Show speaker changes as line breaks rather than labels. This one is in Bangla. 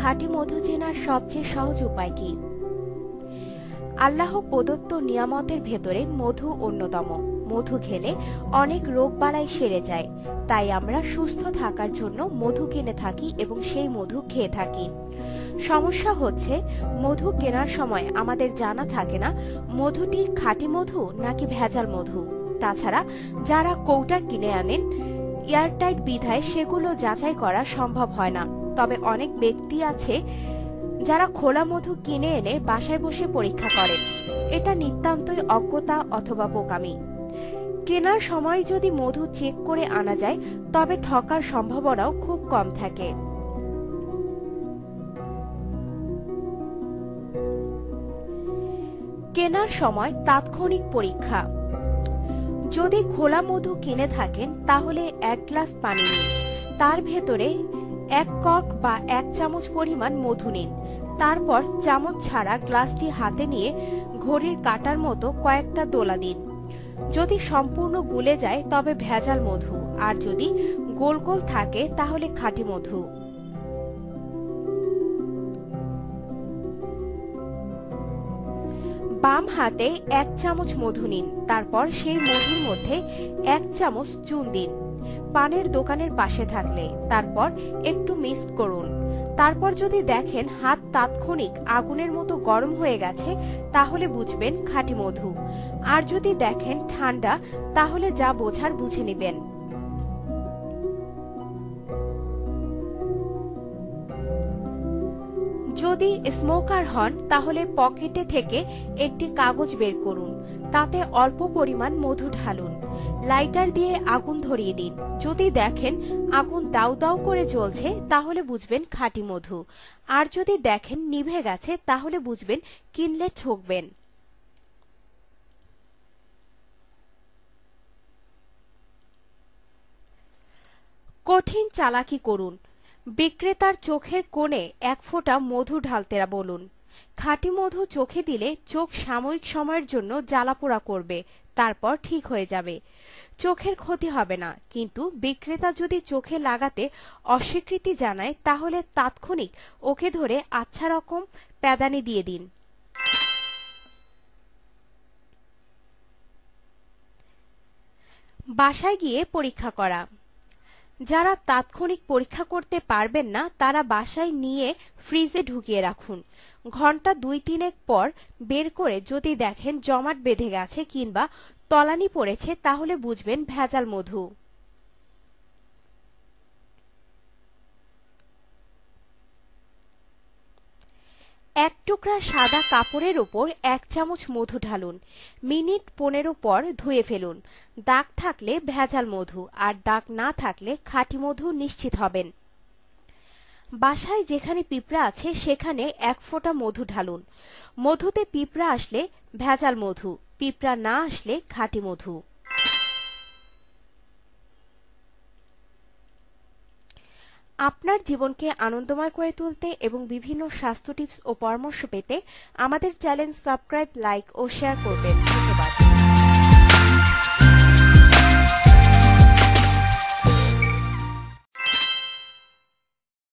খাঁটি মধু চেনার সবচেয়ে সহজ উপায় কি? আল্লাহ প্রদত্ত নিয়ামতের ভেতরে মধু অন্যতম। মধু খেলে অনেক রোগবালাই সেরে যায়, তাই আমরা সুস্থ থাকার জন্য মধু কিনে থাকি এবং সেই মধু খেয়ে থাকি। সমস্যা হচ্ছে, মধু কেনার সময় আমাদের জানা থাকে না মধুটি খাঁটি মধু নাকি ভেজাল মধু। তাছাড়া যারা কৌটা কিনে আনেন, এয়ারটাইট বিধায় সেগুলো যাচাই করা সম্ভব হয় না। তবে অনেক ব্যক্তি আছে যারা খোলা মধু কিনে এনে বাসায় বসে পরীক্ষা করেন। এটা নিতান্তই অজ্ঞতা অথবা বোকামি। কেনার সময় যদি মধু চেক করে আনা যায়, তবে ঠকার সম্ভাবনাও খুব কম থাকে। কেনার সময় তাৎক্ষণিক পরীক্ষা। যদি খোলা মধু কিনে থাকেন তাহলে 1 গ্লাস পানি নিন, তার ভেতরে 1 কর্ক বা 1 চামচ পরিমাণ মধু নিন। তারপর চামচ ছাড়া গ্লাসটি হাতে নিয়ে ঘড়ির কাঁটার মতো কয়েকটা দোলা দিন। যদি সম্পূর্ণ গুলে যায় তবে ভেজাল মধু, আর যদি গোল গোল থাকে তাহলে খাঁটি মধু। বাম হাতে 1 চামচ মধু নিন, তারপর সেই মধুর মধ্যে 1 চামচ চুন দিন পানের দোকানের পাশে থাকলে। তারপর একটু মিক্স করুন। তারপর যদি দেখেন হাত তাৎক্ষণিক আগুনের মতো গরম হয়ে গেছে, তাহলে বুঝবেন খাঁটি মধু। আর যদি দেখেন ঠান্ডা, তাহলে যা বোঝার বুঝে নেবেন। যদি স্মোকার হন তাহলে পকেটে থেকে একটি কাগজ বের করুন, তাতে অল্প পরিমাণ মধু ঢালুন। লাইটার দিয়ে আগুন ধরিয়ে দিন। যদি দেখেন আগুন দাউ দাউ করে জ্বলছে, তাহলে বুঝবেন খাঁটি মধু। আর যদি দেখেন নিভে গেছে, তাহলে বুঝবেন কিনলে ঠকবেন। কঠিন চালাকি করুন। বিক্রেতার চোখের কোণে 1 ফোঁটা মধু ঢালতে বলুন। খাঁটি মধু চোখে দিলে চোখ সাময়িক সময়ের জন্য জ্বালাপোড়া করবে, তারপর ঠিক হয়ে যাবে। চোখের ক্ষতি হবে না। কিন্তু বিক্রেতা যদি চোখে লাগাতে অস্বীকৃতি জানায়, তাহলে তাৎক্ষণিক ওকে ধরে আচ্ছা রকম প্যাদানি দিয়ে দিন। বাসায় গিয়ে পরীক্ষা করা। যারা তাৎক্ষণিক পরীক্ষা করতে পারবেন না, তারা বাসায় নিয়ে ফ্রিজে ঢুকিয়ে রাখুন। ঘন্টা 2-3 পর বের করে যদি দেখেন জমাট বেঁধে গেছে কিংবা তলানি পড়েছে, তাহলে বুঝবেন ভেজাল মধু। এক টুকরা সাদা কাপড়ের উপর 1 চামচ মধু ঢালুন। মিনিট 15 পর ধুয়ে ফেলুন। দাগ থাকলে ভেজাল মধু, আর দাগ না থাকলে খাঁটি মধু নিশ্চিত হবেন। বাসায় যেখানে পিঁপড়া আছে সেখানে 1 ফোঁটা মধু ঢালুন। মধুতে পিঁপড়া আসলে ভেজাল মধু, পিঁপড়া না আসলে খাঁটি মধু। আপনার জীবনকে আনন্দময় করে তুলতে এবং বিভিন্ন স্বাস্থ্য টিপস ও পরামর্শ পেতে আমাদের চ্যানেল সাবস্ক্রাইব, লাইক ও শেয়ার করবেন।